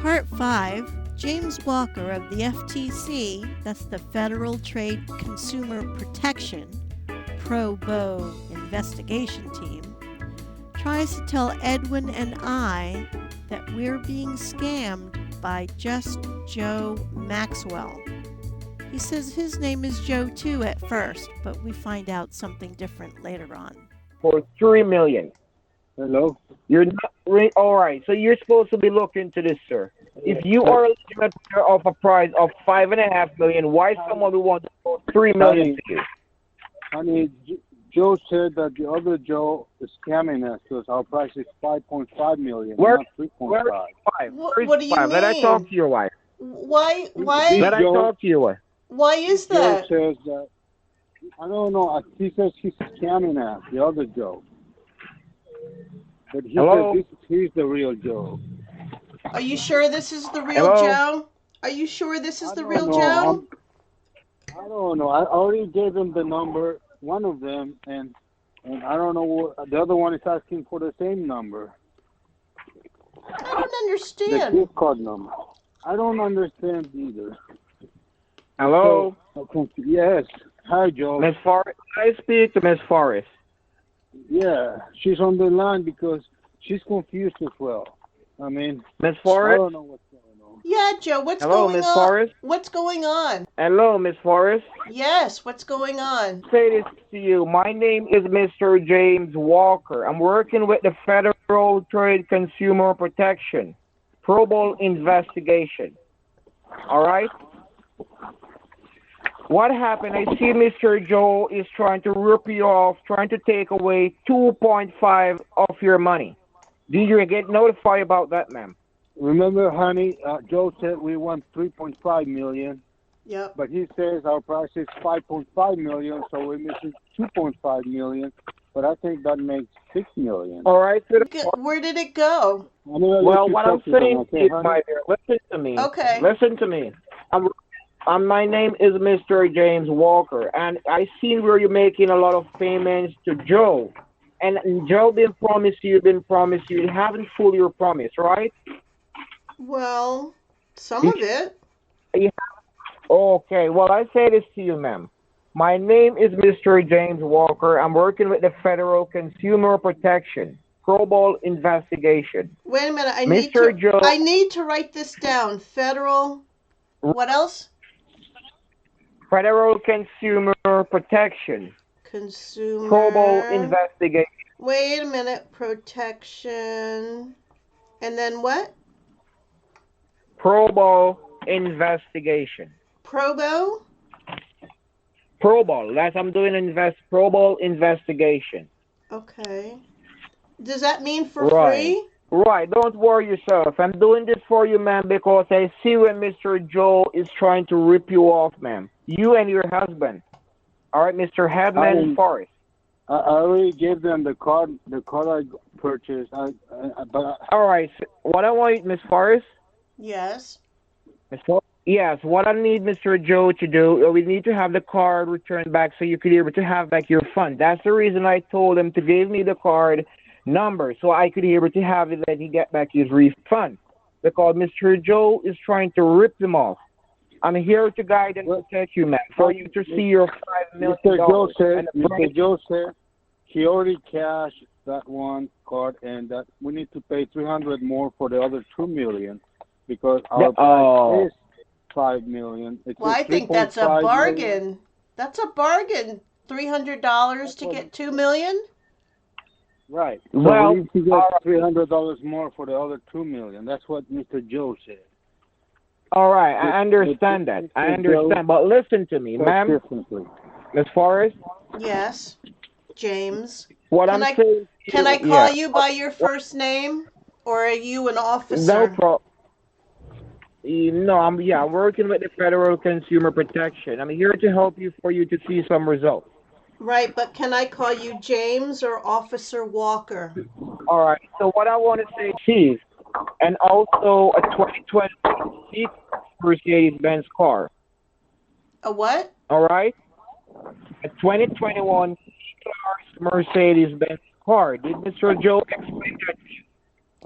Part 5, James Walker of the FTC, that's the Federal Trade Consumer Protection Pro Bono Investigation Team, tries to tell Edwin and I that we're being scammed by Just Joe Maxwell. He says his name is Joe too at first, but we find out something different later on. For $3 million. Hello? You're not all right. So you're supposed to be looking into this, sir. If you are a legitimate buyer of a price of $5.5 million, why someone would want to put $3 million to you? Honey, Joe said that the other Joe is scamming us because our price is $5.5 million, not $3.5. What do you mean? Let I talk to your wife. Why? Let I talk to your wife. Why is that? Joe says that, I don't know, he says he's scamming us, the other Joe. But he says he's the real Joe. Are you sure this is the real Joe? Are you sure this is the real Joe? I don't know. I already gave him the number, one of them, and I don't know what, the other one is asking for the same number. I don't understand. The gift card number. I don't understand either. Hello? So, yes. Hi, Joe. Miss Forrest. I speak to Miss Forrest. Yeah, she's on the line because she's confused as well. I mean, Miss Forrest? I don't know what's going on. Yeah, Joe, what's Hello, going Miss on? Forrest? What's going on? Hello, Miss Forrest. Yes, what's going on? Say this to you. My name is Mr. James Walker. I'm working with the Federal Trade Consumer Protection Pro Bono Investigation. All right? What happened? I see Mr. Joe is trying to rip you off, trying to take away 2.5 of your money. Did you get notified about that, ma'am? Remember, honey, Joe said we want $3.5 million. Yep. But he says our price is $5.5 million, so we're missing $2.5 million. But I think that makes $6 million. All right. Where did it go? Well, what I'm saying is, my dear, listen to me. Okay. Listen to me. My name is Mr. James Walker, and I seen where you're making a lot of payments to Joe. And Joe been promised you, you haven't fully your promise, right? Well, some of it. Okay, well, I say this to you, ma'am. My name is Mr. James Walker. I'm working with the Federal Consumer Protection Pro Bono Investigation. Wait a minute, Joe, I need to write this down. Federal, what else? Federal Consumer Protection. Consumer. Pro Bono Investigation. Wait a minute. Protection. And then what? Pro Bono Investigation. Probo? Pro Bono. That's I'm doing Pro Bono Investigation. Okay. Does that mean for Right. free? Right. Don't worry yourself. I'm doing this for you, ma'am, because I see when Mr. Joe is trying to rip you off, ma'am. You and your husband. All right, Mr. Hedman Forrest. I already gave them the card I purchased. But all right. So what I want, Miss Forrest? Yes. Miss Forrest? Yes. What I need Mr. Joe to do, we need to have the card returned back so you could be able to have back your fund. That's the reason I told him to give me the card number so I could be able to have it that he get back his refund. Because Mr. Joe is trying to rip them off. I'm here to guide and protect you, man, for you to see your $5 million. Mr. Joe said he already cashed that one card and that we need to pay $300 more for the other $2 million because our price is $5 million. Well, I think that's a bargain. Million. That's a bargain. $300 to get $2 million. Right. So we need to get $300 more for the other $2 million. That's what Mr. Joe said. All right, I understand that. I understand, but listen to me, ma'am. Miss Forrest? Yes, James. What can I'm saying. Can I call you by your first name, or are you an officer? No problem. No, I'm working with the Federal Consumer Protection. I'm here to help you for you to see some results. Right, but can I call you James or Officer Walker? All right. So what I want to say, Chief, and also a 2020 Mercedes-Benz car. A what? All right. A 2021 Mercedes-Benz car. Did Mr. Joe explain that to you?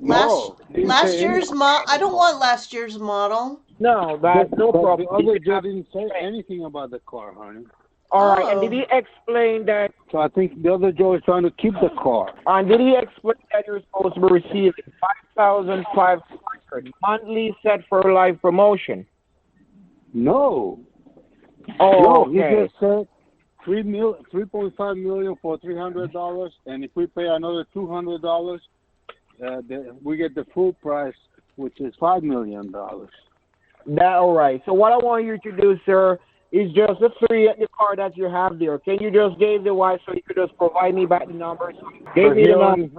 No, he Last year's I don't want last year's model. No, that's no But problem. the other Joe didn't say anything about the car, honey. All right, and did he explain that? So I think the other Joe is trying to keep the car. And did he explain that you're supposed to be receiving 5,500 monthly set for life promotion? No. Oh, No, okay. he just said 3.5 million for $300, and if we pay another $200, we get the full price, which is $5 million. That all right. So what I want you to do, sir, is just the car that you have there. Can you just give the wife so you could just provide me back the numbers? Give me the numbers.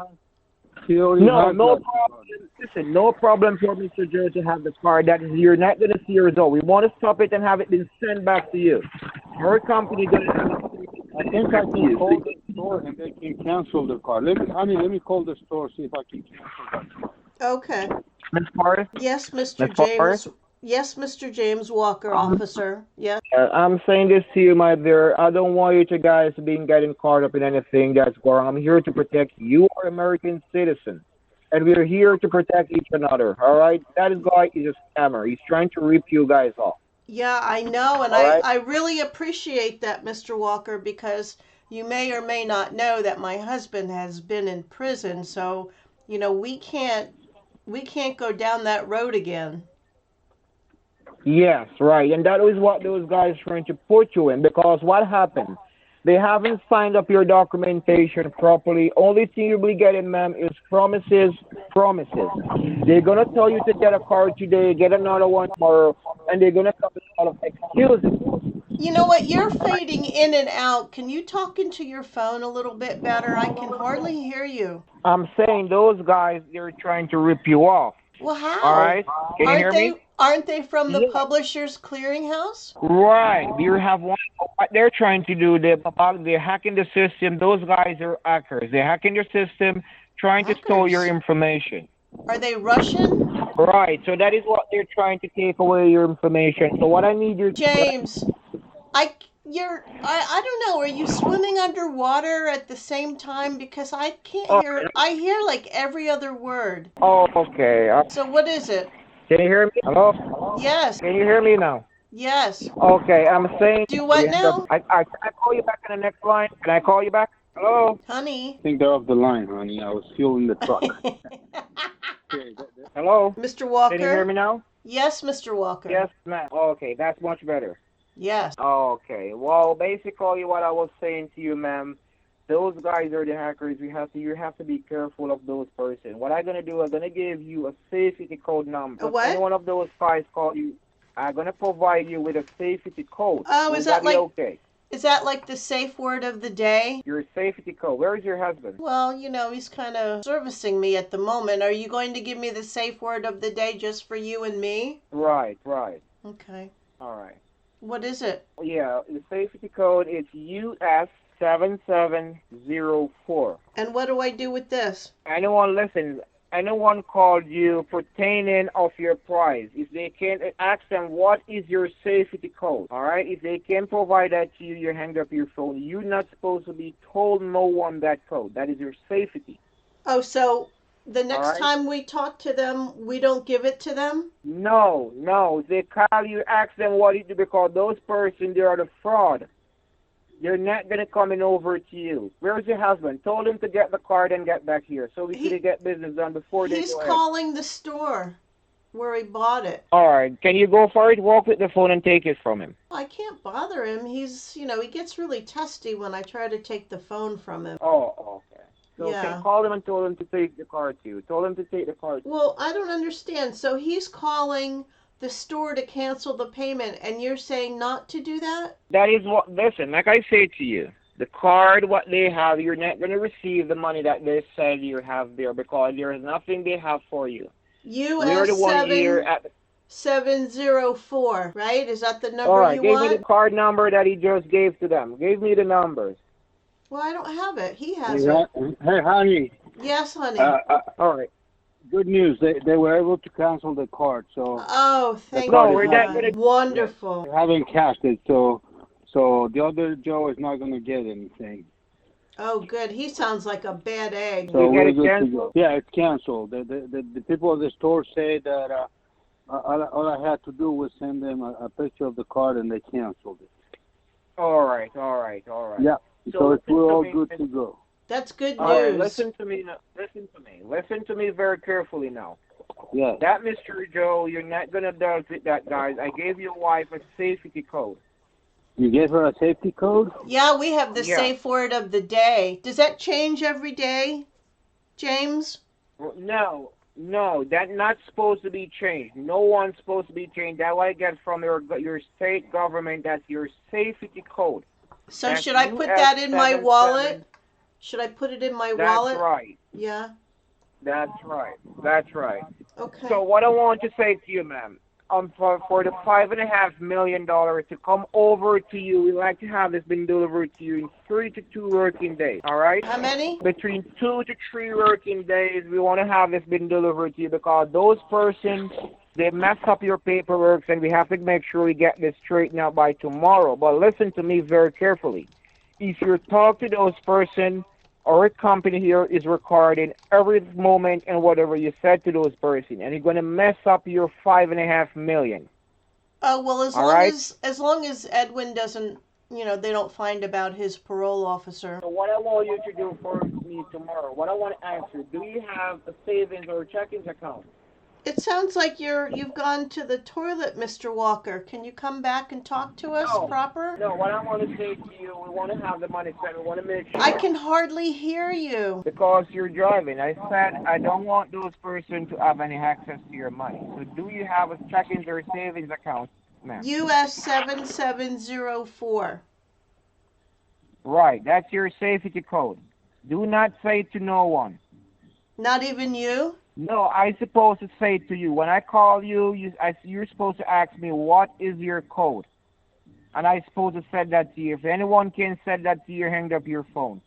No problem. Listen, no problem for Mr. Joe to have the car. That is, you're not going to see a result. We want to stop it and have it been sent back to you. Our company going to have it. I think I can call the store and they can cancel the car. Let me call the store, see if I can cancel that. Okay. Ms. Carter? Yes, Mr. Ms. Carter? James. Yes, Mr. James Walker, officer. Yes. I'm saying this to you, my dear. I don't want you to guys being getting caught up in anything that's going on. I'm here to protect you, our American citizens. And we're here to protect each other, all right? That guy is a scammer. He's trying to rip you guys off. Yeah, I know, and I really appreciate that, Mr. Walker, because you may or may not know that my husband has been in prison, so, we can't go down that road again. Yes, right. And that is what those guys are trying to put you in, because what happened? They haven't signed up your documentation properly. Only thing you'll be getting, ma'am, is promises. They're going to tell you to get a car today, get another one tomorrow, and they're going to come with a lot of excuses. You know what? You're fading in and out. Can you talk into your phone a little bit better? I can hardly hear you. I'm saying those guys, they're trying to rip you off. Well, how? All right? Can you hear me? Aren't they from the Publishers Clearinghouse? Right. You have one. What they're trying to do, they're hacking the system. Those guys are hackers. They're hacking your system, trying to steal your information. Are they Russian? Right. So that is what they're trying to take away your information. So what I need you to James, I don't know. Are you swimming underwater at the same time? Because I can't hear. I hear like every other word. Oh, okay. So what is it? Can you hear me? Hello? Yes. Can you hear me now? Yes. Okay, I'm saying... Do what now? Can I call you back on the next line? Can I call you back? Hello? Honey. I think they're off the line, honey. I was fueling the truck. Hello? Mr. Walker? Can you hear me now? Yes, Mr. Walker. Yes, ma'am. Okay, that's much better. Yes. Okay. Well, basically what I was saying to you, ma'am, those guys are the hackers. You have to be careful of those persons. What I'm gonna do, I'm gonna give you a safety code number. A what? If any one of those guys call you, I'm gonna provide you with a safety code. Oh, is that like okay? Is that like the safe word of the day? Your safety code. Where is your husband? Well, he's kind of servicing me at the moment. Are you going to give me the safe word of the day just for you and me? Right. Okay. All right. What is it? Yeah, the safety code is US 7704. And what do I do with this? Anyone called you pertaining of your price, if they can, ask them what is your safety code, all right? If they can provide that to you, you hang up your phone. You're not supposed to be told no one that code. That is your safety. Oh, so the next time we talk to them, we don't give it to them? No. They call you, ask them what it is, because those persons, they are the fraud. They're not going to come in over to you. Where's your husband? Told him to get the card and get back here so we could get business done before they go He's ahead. calling the store where he bought it. All right. Can you go for it? Walk with the phone and take it from him. I can't bother him. He's, he gets really testy when I try to take the phone from him. Oh, okay. So Yeah. call him and tell him to take the card to you. Told him to take the card. Well, I don't understand. So he's calling the store to cancel the payment, and you're saying not to do that? That is what, listen, like I say to you, the card, what they have, you're not going to receive the money that they said you have there because there is nothing they have for you. US 704, right? Is that the number All right, you give want? me the card number that he just gave to them. Give me the numbers. Well, I don't have it. He has it. Hey, honey. Yes, honey. All right. Good news. They were able to cancel the card, so Oh, thank No, you. we're not gonna- Wonderful. they haven't cashed it. So the other Joe is not going to get anything. Oh, good. He sounds like a bad egg. So You get we're it good to canceled? go. Yeah, it's canceled. The people at the store say that all I had to do was send them a picture of the card and they canceled it. All right. Yeah. So we're all good to go. That's good news. All right, listen to me. Listen to me very carefully now. Yeah. That Mr. Joe, you're not gonna deal with that, guys. I gave your wife a safety code. You gave her a safety code? Yeah, we have the Yeah. safe word of the day. Does that change every day, James? No, that's not supposed to be changed. No one's supposed to be changed. That what I get from your state government. That's your safety code. So That's should I put that in my 77. wallet? Should I put it in my wallet? That's right. Yeah. That's right. Okay. So what I want to say to you, ma'am, for the $5.5 million to come over to you, we'd like to have this been delivered to you in 3 to 2 working days. All right? How many? Between 2 to 3 working days, we want to have this been delivered to you because those persons, they mess up your paperwork, and we have to make sure we get this straightened out by tomorrow. But listen to me very carefully. If you talk to those persons, our company here is recording every moment and whatever you said to those persons, and you're going to mess up your $5.5 million. Oh, well, as long as Edwin doesn't, they don't find about his parole officer. So what I want you to do for me tomorrow, what I want to ask you, do you have a savings or a checking account? It sounds like you've gone to the toilet, Mr. Walker. Can you come back and talk to us proper? No, what I want to say to you, we want to have the money spent. We want to make sure. I can hardly hear you. Because you're driving. I said I don't want those persons to have any access to your money. So do you have a checking or savings account, ma'am? US 7704. Right, that's your safety code. Do not say to no one. Not even you? No, I'm supposed to say to you. When I call you, you're supposed to ask me, what is your code? And I'm supposed to say that to you. If anyone can say that to you, hang up your phone.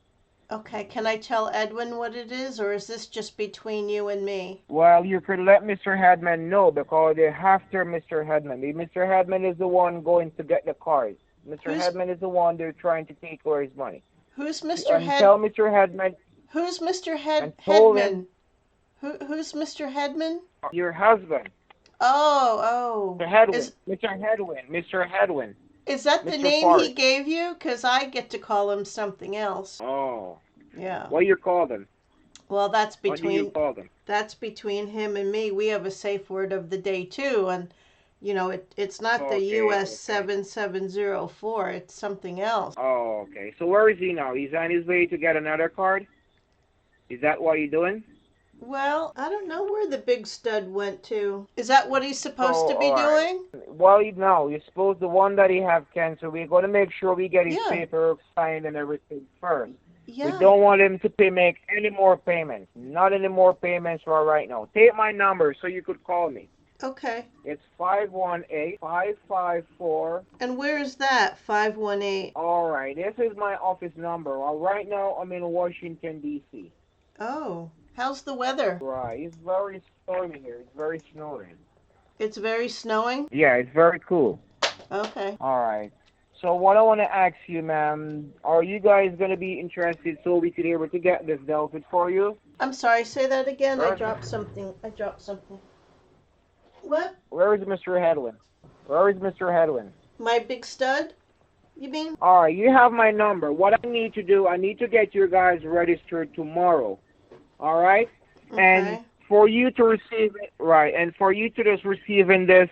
Okay, can I tell Edwin what it is, or is this just between you and me? Well, you could let Mr. Hedman know because they're after Mr. Hedman. Mr. Hedman is the one going to get the cars. Mr. Hedman is the one they're trying to take away his money. Who's Mr. Hedman? Tell Mr. Hedman. Who's Mr. Hedman? Who's Mr. Hedman? Your husband. Oh. Mr. Hedwin. Mr. Hedwin. Is that the Mr. name Forrest. he gave you? Because I get to call him something else. Oh. Yeah. What do you call them? Well, that's What do you call them? That's between him and me. We have a safe word of the day too, and it's not the US 7704. It's something else. Oh, okay. So where is he now? He's on his way to get another card? Is that what you're doing? Well, I don't know where the big stud went to. Is that what he's supposed to be doing? Well, no. You're supposed the one that he have canceled. We're going to make sure we get his paperwork signed and everything first. Yeah. We don't want him to make any more payments. Not any more payments for right now. Take my number so you could call me. Okay. It's 518-554. And where is that, 518? All right. This is my office number. Well, right now I'm in Washington, D.C. Oh. How's the weather? Right. It's very stormy here. It's very snowing. It's very snowing? Yeah, it's very cool. Okay. All right. So what I want to ask you, ma'am, are you guys going to be interested so we could be able to get this dealt with for you? I'm sorry, say that again. I dropped something. What? Where is Mr. Hedwin? My big stud? You mean? All right, you have my number. What I need to do, I need to get you guys registered tomorrow. All right? Okay. And for you to receive it, right, and for you to just receive in this,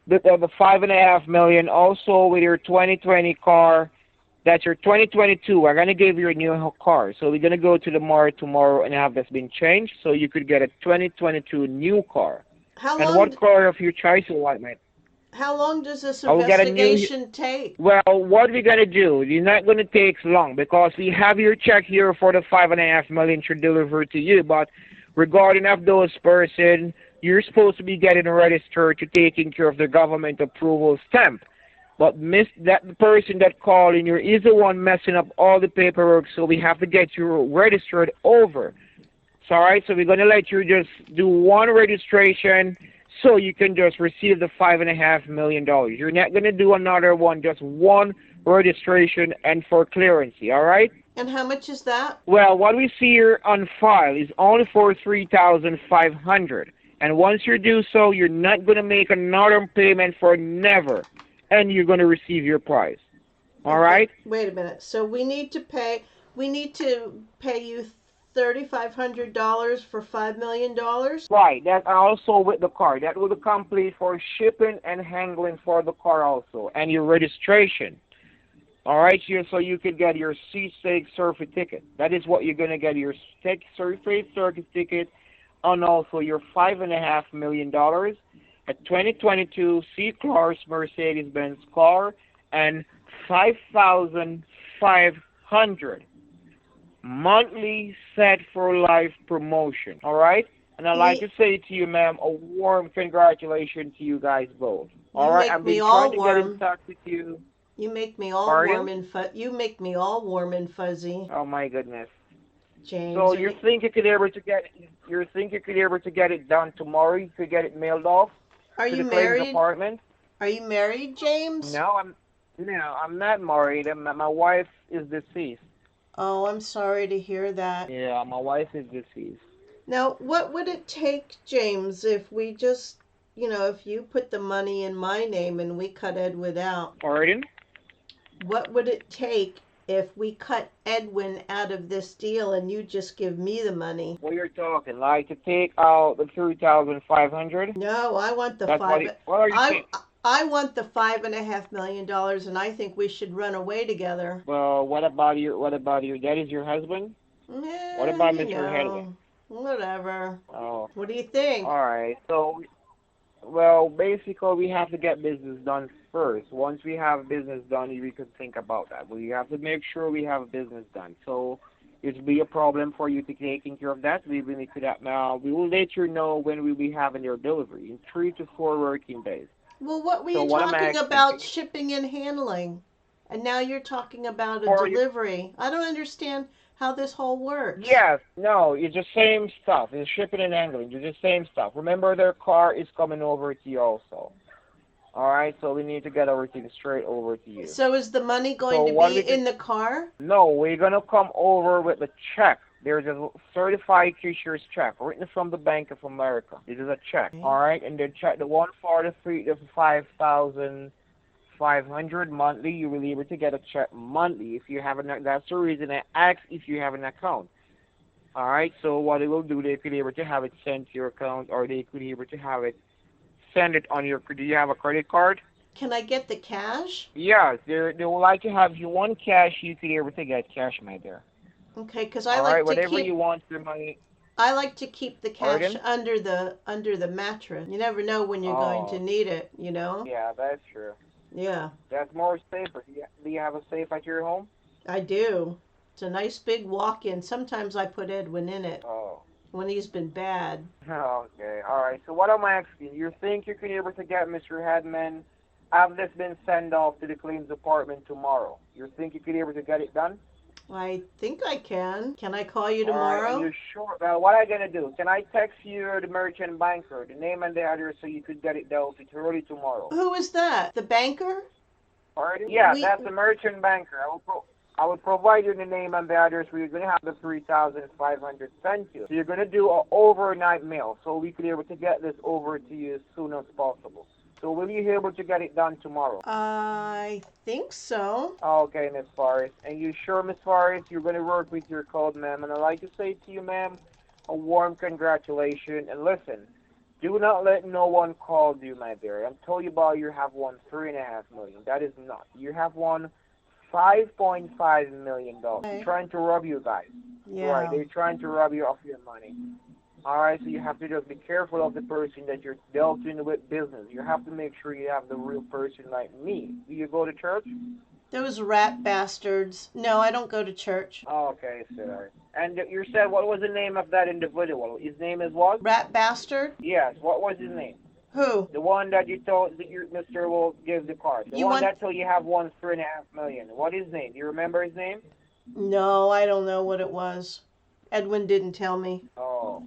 the $5.5 million, also with your 2020 car, that's your 2022, we're going to give you a new car. So we're going to go to the mall tomorrow and have this been changed so you could get a 2022 new car. How and long? what car of your choice you want, mate? How long does this investigation take? Well, what we're going to do, it's not going to take long because we have your check here for the $5.5 million to deliver to you. But regarding of those person, you're supposed to be getting registered to taking care of the government approval stamp. But that person that called in here is the one messing up all the paperwork, so we have to get you registered over. So, all right, so we're going to let you just do one registration so you can just receive the $5.5 million. You're not going to do another one, just one registration and for clearance, all right? And how much is that? Well, what we see here on file is only for 3,500. And once you do so, you're not going to make another payment for never. And you're going to receive your prize. All right? Wait a minute. So we need to pay you $3,500 for $5 million? Right. That also with the car. That will be complete for shipping and handling for the car also. And your registration. All right, so you could get your C-Stake certificate. That is what you're going to get, your stake certificate, and also your $5.5 million, a 2022 C-Class Mercedes-Benz car, and 5,500 monthly set for life promotion. All right? And I'd like to say to you, ma'am, a warm congratulations to you guys both. All right? I've been trying to get in touch with you. You make me all warm and fuzzy. Oh my goodness, James. So you think you could able to get it done tomorrow? You could get it mailed off to the claims department. Are you married, James? No, I'm not married. My wife is deceased. Oh, I'm sorry to hear that. Yeah, my wife is deceased. Now, what would it take, James, if we just, if you put the money in my name and we cut Edwin out? Pardon? What would it take if we cut Edwin out of this deal and you just give me the money? What you're talking, like to take out the 3,500? No, I want the I want the $5.5 million, and I think we should run away together. Well, what about your dad is your husband? What about Mr. Edwin? Whatever. Oh. What do you think? All right. So, well, basically, we have to get business done first. Once we have business done, we could think about that. We have to make sure we have business done. So, it'll be a problem for you to taking care of that. We will need to that now. We will let you know when we will be having your delivery in 3 to 4 working days. Well, what were you talking about shipping and handling? And now you're talking about a delivery. I don't understand how this whole works. Yes, no, it's the same stuff. It's shipping and handling. It's the same stuff. Remember, their car is coming over to you also. All right, so we need to get everything straight over to you. So is the money going to be in the car? No, we're going to come over with a check. There's a certified cashier's check written from the Bank of America. This is a check, all right? And the check, the one for the 5,500 monthly, you will be able to get a check monthly if you have that's the reason I asked if you have an account. All right, so what they will do, they could be able to have it sent to your account, or they could be able to have it send it on your. Do you have a credit card? Can I get the cash? Yes, they will like to have you one cash. You could be able to get cash, my dear. Okay, because I like to whatever you want your money. I like to keep the cash under the mattress. You never know when you're going to need it, you know? Yeah, that's true. Yeah. That's more safer. Do you have a safe at your home? I do. It's a nice big walk-in. Sometimes I put Edwin in it. Oh. When he's been bad. Okay, all right. So what I'm asking, you think you can be able to get Mr. Hedman, have this been sent off to the claims department tomorrow? You think you could be able to get it done? I think I can. Can I call you tomorrow? Are you sure? Well, what am I going to do? Can I text you the merchant banker, the name and the address, so you could get it dealt with early tomorrow? Who is that? The banker? Pardon? Yeah, that's the merchant banker. I will provide you the name and the address where you're going to have the 3,500 sent to you. So you're going to do an overnight mail, so we could be able to get this over to you as soon as possible. So will you be able to get it done tomorrow? I think so. Okay, Miss Forrest. And you sure, Miss Forrest, you're going to work with your code, ma'am? And I'd like to say to you, ma'am, a warm congratulations. And listen, do not let no one call you, my dear. I'm telling you about you have won $3.5 million. That is not. You have won $5.5 million. Okay. They're trying to rob you guys. Yeah. Right, they're trying to rob you of your money. All right, so you have to just be careful of the person that you're dealing with business. You have to make sure you have the real person like me. Do you go to church? Those rat bastards. No, I don't go to church. Okay, sir. And you said, what was the name of that individual? His name is what? Rat bastard? Yes, what was his name? Who? The one that you told that your Mr. will give the card. The one that told you have won $3.5 million. What is his name? Do you remember his name? No, I don't know what it was. Edwin didn't tell me. Oh.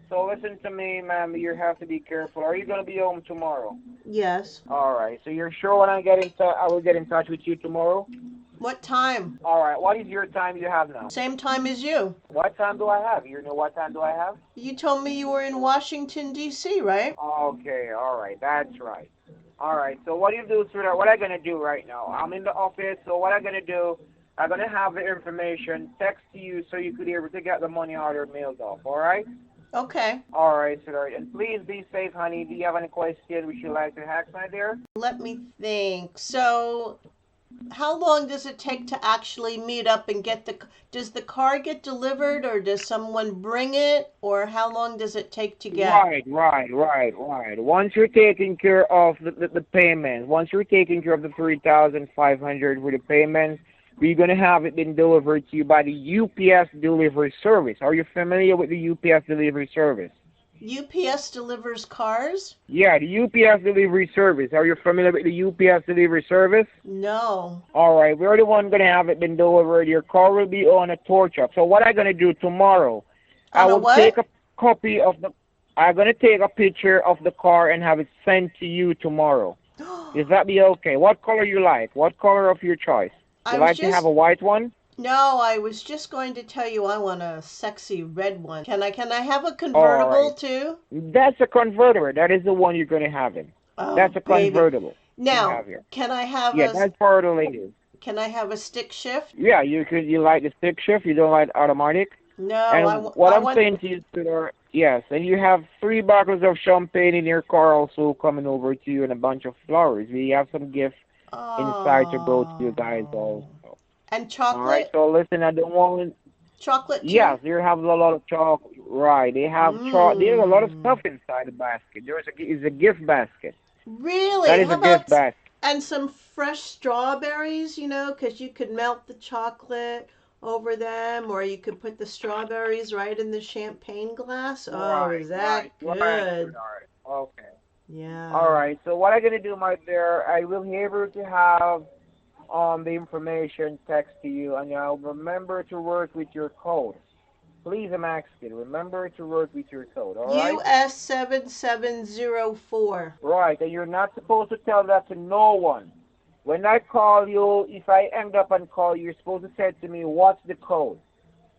So listen to me, ma'am. You have to be careful. Are you going to be home tomorrow? Yes. All right. So you're sure when I will get in touch with you tomorrow? What time? All right. What is your time you have now? Same time as you. What time do I have? You know what time do I have? You told me you were in Washington, D.C., right? Okay. All right. That's right. All right. So what do you do, sweetheart? What I'm gonna do right now? I'm in the office. So what I'm gonna do? I'm gonna have the information text to you so you could be able to get the money order mailed off. All right? Okay. All right, sweetheart. And please be safe, honey. Do you have any questions would you like to ask, my dear? Let me think. So, how long does it take to actually meet up and get does the car get delivered or does someone bring it or how long does it take to get? Right. Once you're taking care of the payment, once you're taking care of the 3,500 for the payment, we're going to have it been delivered to you by the UPS delivery service. Are you familiar with the UPS delivery service? UPS delivers cars? Yeah, the UPS delivery service. Are you familiar with the UPS delivery service? No. All right, we're the one going to have it been delivered. Your car will be on a tow truck. So what I'm going to do tomorrow, I will take a copy of the, I'm going to take a picture of the car and have it sent to you tomorrow. Does that be okay? What color you like? What color of your choice? You like to have a white one? No, I was just going to tell you I want a sexy red one. Can I have a convertible too? That's a convertible. That is the one you're going to have in. Oh, that's a convertible. Now, can I have that's for the ladies. Can I have a stick shift? Yeah, you could. You like the stick shift? You don't like automatic? No, and I'm saying to you, sweetheart, yes, and you have 3 bottles of champagne in your car also coming over to you and a bunch of flowers. We have some gifts inside to go to you guys also. And chocolate? All right, so listen, I don't want... Chocolate too? Yes, they have a lot of chocolate. Right, they have there's a lot of stuff inside the basket. It's a gift basket. Really? That is a gift basket. And some fresh strawberries, because you could melt the chocolate over them, or you could put the strawberries right in the champagne glass. Oh, is that good? Right. Okay. Yeah. All right. So what I'm gonna do, my dear, I will be able to have the information text to you, and I'll remember to work with your code. Please, I'm asking, remember to work with your code. All right. US 7704. Right, and you're not supposed to tell that to no one. When I call you, if I end up and call you, you're supposed to say to me, what's the code?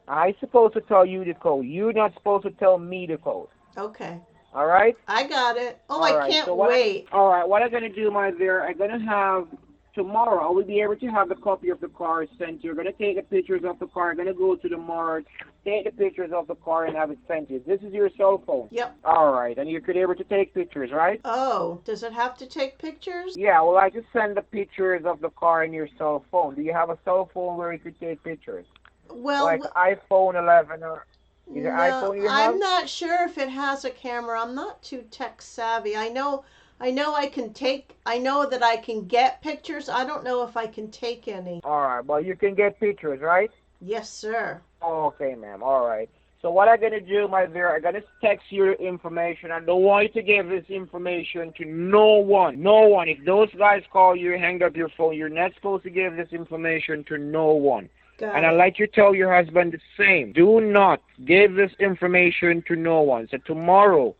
I'm supposed to tell you the code. You're not supposed to tell me the code. Okay. All right? I got it. Oh, all I can't wait. All right, what I'm going to do, my dear, I'm going to have, tomorrow, I will be able to have the copy of the car sent to you. You're going to take the pictures of the car. I'm going to go to the mart, take the pictures of the car, and have it sent to you. This is your cell phone. Yep. All right, and you could be able to take pictures, right? Oh, does it have to take pictures? Yeah, well, I just send the pictures of the car in your cell phone. Do you have a cell phone where you could take pictures? Well, like iPhone 11 or either iPhone you have? I'm not sure if it has a camera. I'm not too tech savvy. I know I know that I can get pictures. I don't know if I can take any. All right, well, you can get pictures, right? Yes, sir. Okay, ma'am. All right. So what I'm going to do, my dear, I'm going to text you the information. I don't want you to give this information to no one. No one. If those guys call you, hang up your phone. You're not supposed to give this information to no one. And I'd like you to tell your husband the same. Do not give this information to no one. So tomorrow,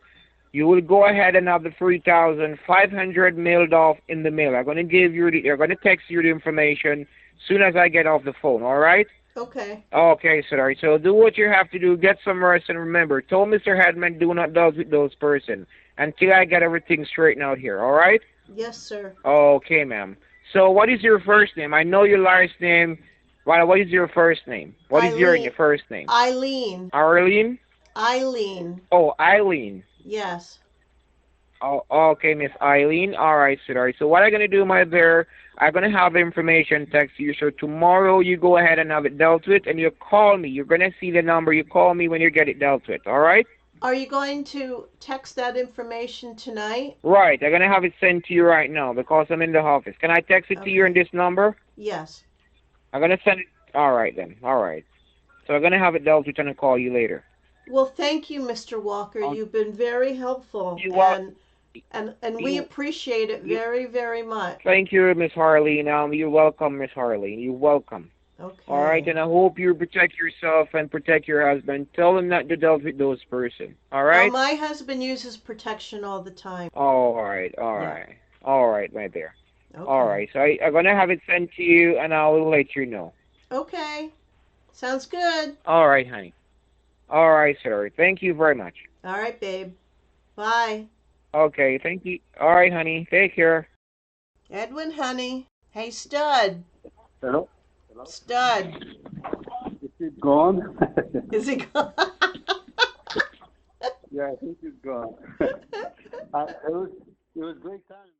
you will go ahead and have the 3,500 mailed off in the mail. I'm going to text you the information as soon as I get off the phone, all right? Okay. Okay, sir. So do what you have to do. Get some rest, and remember, tell Mr. Hedman do not deal with those person until I get everything straightened out here, all right? Yes, sir. Okay, ma'am. So what is your first name? I know your last name. What is your first name? What is your first name? Eileen. Arlene? Eileen. Oh, Eileen. Yes. Oh, okay, Miss Eileen. All right, sweetheart. So what I'm going to do, my dear, I'm going to have the information text you. So tomorrow you go ahead and have it dealt with, and you call me. You're going to see the number. You call me when you get it dealt with, all right? Are you going to text that information tonight? Right. I'm going to have it sent to you right now because I'm in the office. Can I text it to you in this number? Yes. I'm going to send it. All right, then. All right. So I'm going to have it dealt with and I'll call you later. Well, thank you, Mr. Walker. You've been very helpful. And we appreciate it very, very much. Thank you, Miss Harley. You're welcome, Miss Harley. You're welcome. Okay. All right, and I hope you protect yourself and protect your husband. Tell him not to deal with those person. All right? Well, my husband uses protection all the time. All right, all right. All right, my dear. All Okay. right. So I'm gonna have it sent to you, and I will let you know. Okay. Sounds good. All right, honey. All right, sir. Thank you very much. All right, babe. Bye. Okay. Thank you. All right, honey. Take care. Edwin, honey. Hey, Stud. Hello? Stud. Is it gone? Is he gone? Yeah, I think it's gone. It was great time.